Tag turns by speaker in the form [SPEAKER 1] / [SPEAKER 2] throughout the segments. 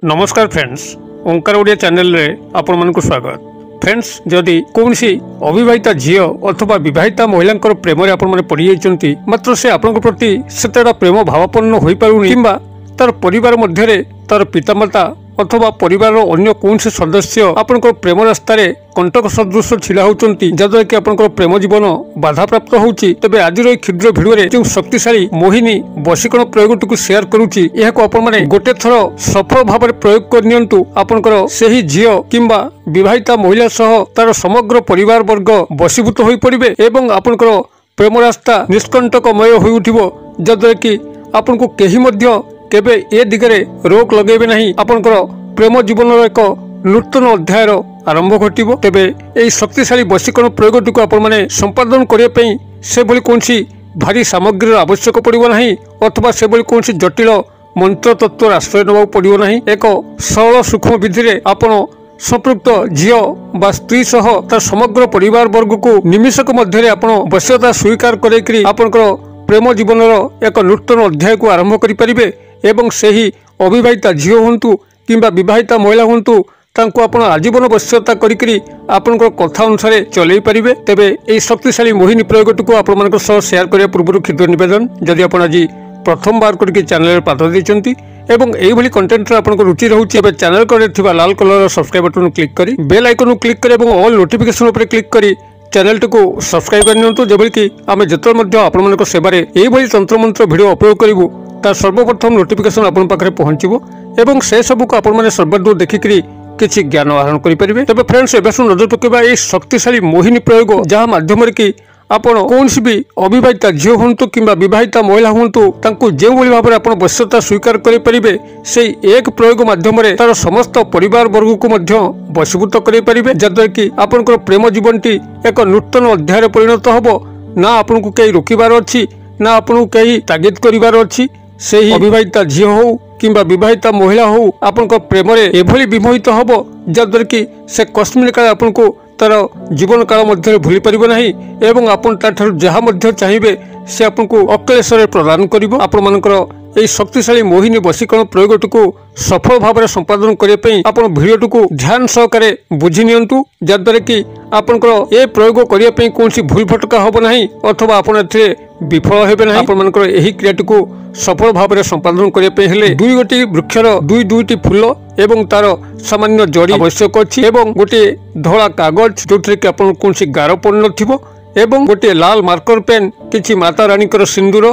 [SPEAKER 1] नमस्कार फ्रेंड्स, ओंकार ओडिया चैनल रे आपण मानकु स्वागत। फ्रेंड्स, जदि कौनसी अविवाहिता झील अथवा विवाहिता महिला प्रेम रे आपण माने पड़ी जाइछंती, मात्र से आपण प्रति सेतेडा प्रेम भावापन्न होई पारुनी किंबा तार परिवार मध्यरे तार पितामाता अथवा परिवार अन्य कौन से सदस्य आपनकर प्रेम रास्तार कंटक सदृश छिड़ा होती, जद्वारा कि आपनकर प्रेम जीवन बाधा प्राप्त होउची। तबे आज क्षुद्र भिडियो रे जो शक्तिशाली मोहिनी वशीकरण प्रयोग शेयर करूची, यहाको आपण माने गोटे थर सफल भाव में प्रयोग कर नियंतु। आपनकर सेही झियो किंबा विवाहिता महिला सह तार समग्र परिवार वर्ग वशीभूत होई पड़िबे एवं आपनकर प्रेम रास्ता निष्कंटकमय होई उठिबो, जद्वारा कि आपनको केही मध्य केबे ए दिगरे रोक लगेबे नहीं। आपनकर प्रेम जीवन एक नूतन अध्याय आरंभ घटिबो। तेबे एई शक्तिशाली वशीकरण प्रयोगटिको आपण माने संपादन करिया पई से भली कोनसी भारी सामग्री आवश्यक पड़िबो नहीं, अथवा से भली कोनसी जटिल मंत्र तत्व आश्रय नबा पड़िबो नहीं। एक सरल सूक्ष्म विधि रे आपण संपृक्त झियो बा स्त्री सह तार समग्र परिवार वर्ग को निमिषक मध्य आपण वश्यता स्वीकार करेकरी आपनकर प्रेम जीवन एक नूतन अध्याय को आरंभ करि परिबे एवं सेही अविवाहिता झियो हुंतु किंबा विवाहिता महिला हुंतु तांको आपण आजीवन वश्यता करिकरी आपनकर कथा अनुसार चलई परिबे। तेबे एई शक्तिशाली मोहिनी प्रयोगटिको आपण मानक सह शेयर करिया पूर्व क्षुद्र निवेदन, जदि आपण आज प्रथम बार करके चैनल रे पाद दैछंती एवं एई भली कंटेंट रे आपनको रुचि रहउची, एबे चैनल करे थिबा लाल कलर सब्सक्राइब बटन क्लिक करी बेल आइकन क्लिक करी एवं ऑल नोटिफिकेशन ऊपर क्लिक करी चैनल को सब्सक्राइब कर नियंतु, जेबली कि आमे जतल मध्य आपण मानक सेबारे एई भली तंत्र मंत्र वीडियो अपलोड करिवु तार सर्वप्रथम नोटिफिकेशन आपण पाखरे पहुंचीबो एवं से सब को आपण माने सर्वदूर देखिकरी किछि ज्ञान आहरण करि परिबे। तबे फ्रेंड्स, एबे नजर पकेबा ए शक्तिशाली मोहिनी प्रयोग, जहा माध्यम रे कि आपण कोनसी भी अविवाहिता झियो हुंतु किंबा विवाहिता महिला हुंतु तांको जे भली भाबरे आपण वश्यता स्वीकार करि परिबे, सेई एक प्रयोग माध्यम रे तार समस्त परिवार वर्ग को मध्य वशीभूत करि परिबे, जद्वारा कि आपनकर प्रेम जीवनटी एक नूतन अध्याय परिणत हबो। ना आपनको केही रोकिबार अछि, ना आपनको केही तागिद करिवार अछि। सेही अविवाहिता झियो हो किंबा विवाहिता महिला हो आपनकर प्रेम रे एभली विमोहित हबो, जद्वारा कि से कस्मिन काल आपनको तार जीवन काल मध्य भूली परिबो नहीं एवं आपन ताठारु जहा मध्य चाहिबे से आपनको अक्लेशरे प्रदान करिवो। आपण मानकर एई शक्तिशाली मोहिनी वशीकरण प्रयोगटिको सफल भाव में संपादन करिया पई आपण भिडियोटिको ध्यान सहकारे बुझी नियंतु, जद्वारा कि आपनकर ए प्रयोग करिया पई कोनसी भूल भटका हबो नहीं अथवा आपण एथे विफल हेबे नहीं। आपण मानकर एही क्रियाटिको सफल भाव में संपादन करिया पई हेले दुई गोटी वृक्षर दुईटी फूल एवं तार सामान्य जड़ी आवश्यक अछि एवं गोटे धला कागज जोथरे कि आपण कोनसी गार पड़ नथिबो एवं गोटे लाल मार्कर पेन, किछि माता रानीकर सिंदूर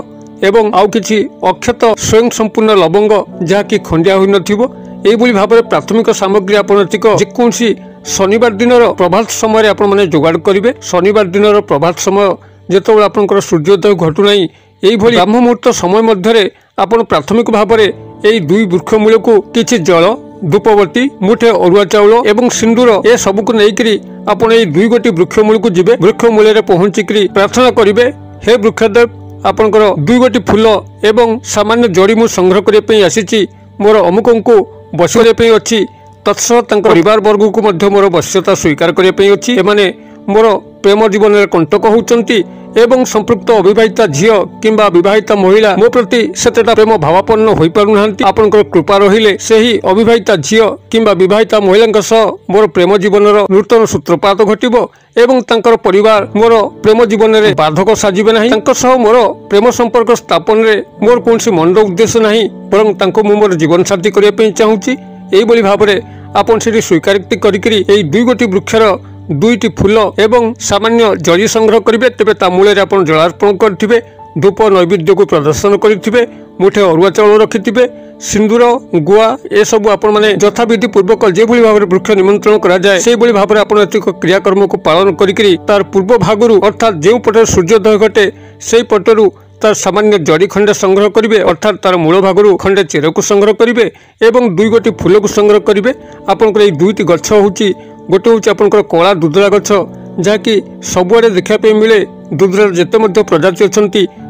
[SPEAKER 1] एवं आउ किछि अक्षत स्वयं संपूर्ण लवंग जहाँकि खंडिया होई नथिबो। एई भली भाबरे प्राथमिक सामग्री आपण जेकोसी शनिवार दिनर प्रभात समय आपण माने जोगाड़ करिवे। शनिवार दिनर प्रभात समय जेतबेले आपनकर सूर्योदय घटु नाही, एई भली ब्रह्म मुहूर्त समय मध्यरे आपण प्राथमिक भाबरे एई दुई वृक्ष मूल को किछि जल, धूपबत्ती, मुठे अरुआ चाउल एवं सिंदूर ए सब को नेइकरी आपण एई दुई गोटी वृक्ष मूल को जिबे। वृक्ष मूल रे पहुंचिकरी प्रार्थना करिवे, हे वृक्षदेव, आपनकर दुई गोटी फूल एवं सामान्य जड़ी मु संग्रह करिया पई आसीची, मोर अमुकंकु बसिया पई अछि, तत्सह तांकर परिवार वर्ग को मध्य मोर वश्यता स्वीकार करिया पई अछि। एमाने मोर प्रेम जीवन रे कंटक होउचंती एवं संपृक्त अविवाहिता झियो किंबा विवाहिता महिला मो प्रति सेतेटा प्रेम भावापन्न होई पारु नाहंती। आपनकर कृपा रहिले सेही अविवाहिता झियो किंबा विवाहिता महिलांक सह मोर प्रेम जीवन नूतन सूत्रपात घटिबो एवं तांकर परिवार मोर प्रेम जीवन रे बाधक साजिबे नाही। तांक सह मोर प्रेम संपर्क स्थापन रे मोर कोनसी मंद उद्देश्य नाही, बरं तांको मु मोर जीवन साथी करिया पई चाहूची। एई भली भाबरे आपन सेठी स्वीकृति करिकरी एई दुई गोटी वृक्षर दुईटी फूल एवं सामान्य जड़ी संग्रह करेंगे। तेज ता मूल आप जलार्पण करेंगे, धूप नैवेद्य को प्रदर्शन करेंगे, मुठे अरुआ चाउल रखिथे, सिंदूर गुआ ए सब आपण माने यथाविधि पूर्वक जो भाव में वृक्ष निमंत्रण करा जाए से भाव में आपण क्रियाकर्म को पालन करी तार पूर्व भागरू अर्थात जो पटर सूर्योदय घटे से पटरू तार सामान्य जड़ी खंडे संग्रह करेंगे, अर्थात तार मूल भागरू खंडे चेर को संग्रह करेंगे एवं दुई गोटी फूल को संग्रह करेंगे। आपंकर ये दुईटी गछ होची, गोटे हूँ आपंकर कला दुदुरा गछ जहाँकि सबुआड़े देखापी मिले। दुदुरा जिते मध्य प्रजाति अच्छा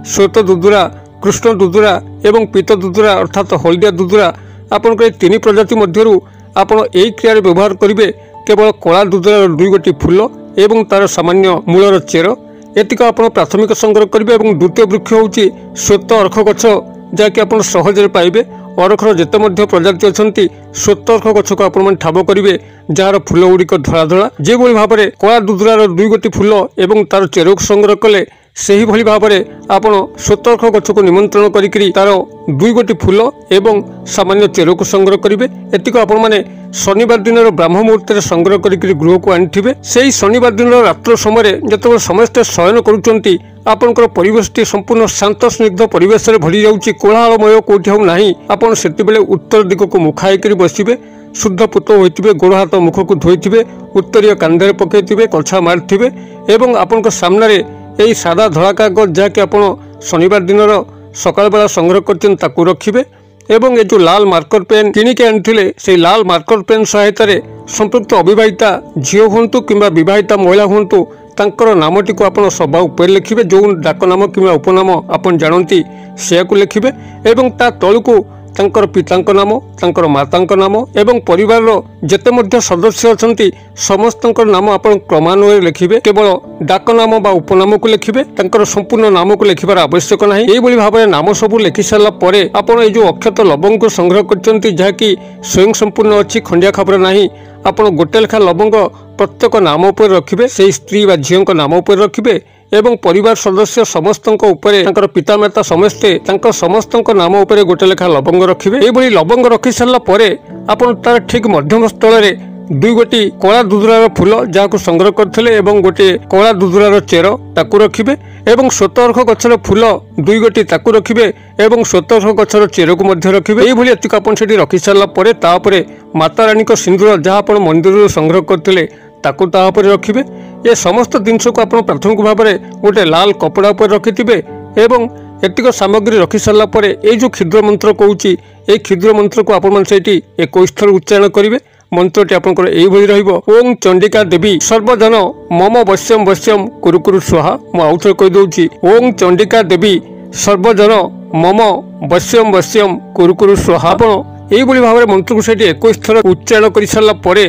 [SPEAKER 1] श्वेत दुदुरा, कृष्ण दुदुरा एवं पीत दुदुरा अर्थात हलदिया दुदुरा। आपंकर तीन प्रजाति मध्यरु आपण एई क्रिया व्यवहार करेंगे केवल कला दुदुरा दुई गोटी फूल एवं तार सामान्य मूलर चेर एतिक आप प्राथमिक संग्रह करेंगे। और द्वितीय वृक्ष हूँ श्वेत अर्घ गछ जहाँकि आप सहजरे पाइबे। अरखर जिते प्रजाति अच्छा श्वेत अर्घ गछ को आप ठाब करेंगे जार फूल गुड़िक धला धला जो भाव में कला दुदुरार 2 गोटी फूल और तार चेर को संग्रह कले से ही भाव में आप श्वेत अर्घ गछ को निमंत्रण करी तार 2 गोटी फूल और सामान्य चेर को संग्रह करेंगे। एतिक आप शनिवार दिन ब्राह्म मुहूर्त संग्रह करी गृह को आनी से शनिवार दिन रात्र समय जो समस्ते शयन करुँच आपंकर परिवेशटी संपूर्ण शांत स्निग्ध परिवेश भरी जाऊँगी कोलाहलमय कौटी हो ना आपड़ से उत्तर दिग को मुखाई बसवे शुद्ध पुत होते गोड़ हाथ मुख को धोते उत्तरीय कांधे पकईे कछा मारिथे और आपण सामने यही सादा धला कागज जहाँकि आप शनिवार दिन सकाल बेला संग्रह कर रखिए। एवं ये जो लाल मार्कर पेन किणिक आनी से लाल मार्कर पेन सहायता संपृक्त अविवाहिता झील हूँ कि बहिता महिला हूँ तांकर नामटी को आप सभा उपर लिखिए जो डाक नाम कि उपनाम आप जानती से लिखिए और ता तलू को तांकर पितांक नाम तांकर मातांक नाम एवं परिवार जेते मध्य सदस्य अच्छा समस्त नाम आप क्रमान्वय लिखिए केवल डाक नाम बा उपनाम को लिखिए तांकर संपूर्ण नाम को लिखार आवश्यक ना यही भाव में नाम सबू लिखि सारा आप जो अक्षत लवंग को संग्रह कर जहाँकि स्वयं संपूर्ण अच्छी खंडिया खबर ना आप गोटे लेखा लवंग प्रत्येक नाम उपर रखिए से स्त्री बा झील नाम उपर रखिए एवं परिवार सदस्य समस्त पितामाता समस्ते समस्त नाम उपर गोटे लेखा लवंग रखिए। ये लवंग रखि सारा आप तार ठीक मध्यम स्थल में 2 गोटी कला दुदुरार फूल जहाँ संग्रह करते गोटे कला दुदुरार चेर ताकू रखिए और श्वेत अर्घ गछर फूल 2 गोटी ताकू रखिए और श्वेत अर्घ गछर चेर को रखिए। ये एतिक आप रखि सारापर माता रानी सिंदूर जहाँ आप मंदिर संग्रह करते ताकू रखिए। ये समस्त जिनस को आप प्राथमिक भाव में गोटे लाल कपड़ा पर रखिथे एवं एतिक सामग्री रखि सारापर ये जो क्षुद्र मंत्र कहूँ ये क्षुद्र मंत्र को आप 21 थर उच्चारण करेंगे। मंत्रटी आपंकर यही रही चंडिका देवी सर्वजन मम वश्यम वश्यम कुरुकुरु स्वाहा। मु आउ थे कहीदे ओं चंडिका देवी सर्वजन मम वश्यम वश्यम कुरुकुरु स्वाहा। आप भाव में मंत्र को 21 थर उच्चारण कर सारापर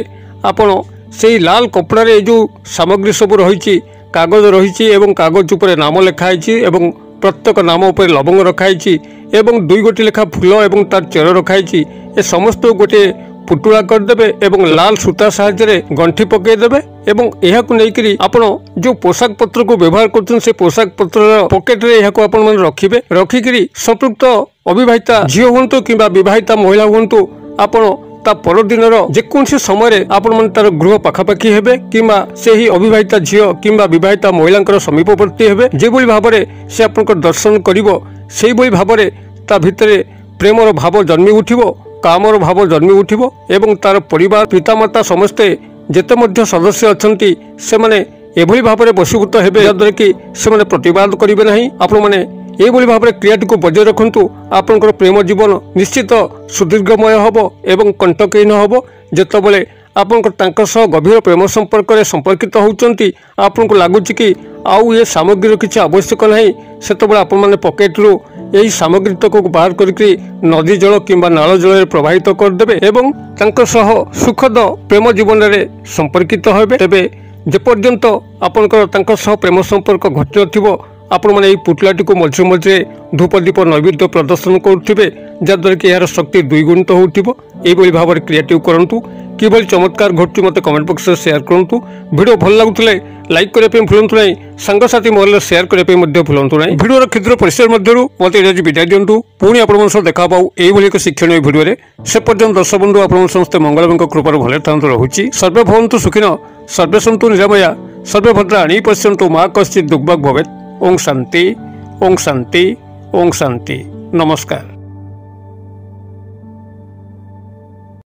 [SPEAKER 1] आपड़ से लाल कपड़े जो सामग्री सब रही कागज रही कागज उपर नाम लिखाई और प्रत्येक नाम उपर लवंग रखाई एवं 2 गोटी लेखा फूल और तार चेर रखाई ए समस्त गोटे पुटुला करदे एवं लाल सूता साहाय्य गंठी पकईदेवे एवं यह नहीं आपण जो पोशाक पत्र को व्यवहार कर से पोशाक पत्र पकेट रे यह रखिए रखिकी संपृक्त अविवाहिता झील हूँ कि बहिता महिला हूँ आपण ता परदिन जेकोसी समय आपण तार गृह पाखापाखि हेबे किंबा से ही अविवाहिता झील किंबा बहिता महिला समीपवर्ती हेबे जे भाव में से आपन दर्शन करिवो से भाव में ता भितरे प्रेमर भाव जन्मी उठिबो कामर भाव जन्मी उठिबो एवं तार परिवार पितामाता समस्ते जेते मध्य सदस्य अछंती से माने एभली भाव में बसीभूत हेबे जद्वारा कि से माने प्रतिवाद करिवे नाही। आपण माने एभली भाव में क्रियाटी को बजाय रखु आपंकर प्रेम जीवन निश्चित सुदीर्घमय हम एवं कंटकहीन हम जितेबाला आपंकर गभीर प्रेम संपर्क में संपर्कित होती आपको लगुच कि आउ ये सामग्री किसी आवश्यक ना से आपने पकेट रु यही सामग्री तक बाहर करके नदी जल किंबा नाल जल प्रवाहित करदे एवं सुखद प्रेम जीवन में संपर्कित हेबे। तेबे जेपर्यंत आपंकर प्रेम संपर्क घटी न आपण मैंने पुतलाटी को मझे मझे धूपदीप नैवेद्य प्रदर्शन करुवे जहाद्वारा कि यार शक्ति 2 गुणित होती भाव में क्रिएटिव करूँ कि चमत्कार घटू मत कमेंट बॉक्स में शेयर करूँ। वीडियो भल लगुले लाइक करने भूलु ना सांगसाथी महल शेयर करने भूलु ना। वीडियो क्षुद्र परिसर मध्य मत विदाय दिंटू पुणी आप देखा पाऊ यही एक शिक्षण वीडियो से पर्यटन दर्शक बंधु आप समस्ते मंगल कृपार भले था रोचे सर्वे भवन्तु सुखिन सर्वे सन्तु निरामया सर्वे भद्राणि पश्यन्तु मा कश्चित् दुर्भाग् भवेत्। ओं शांति ओं शांति ओं शांति। नमस्कार।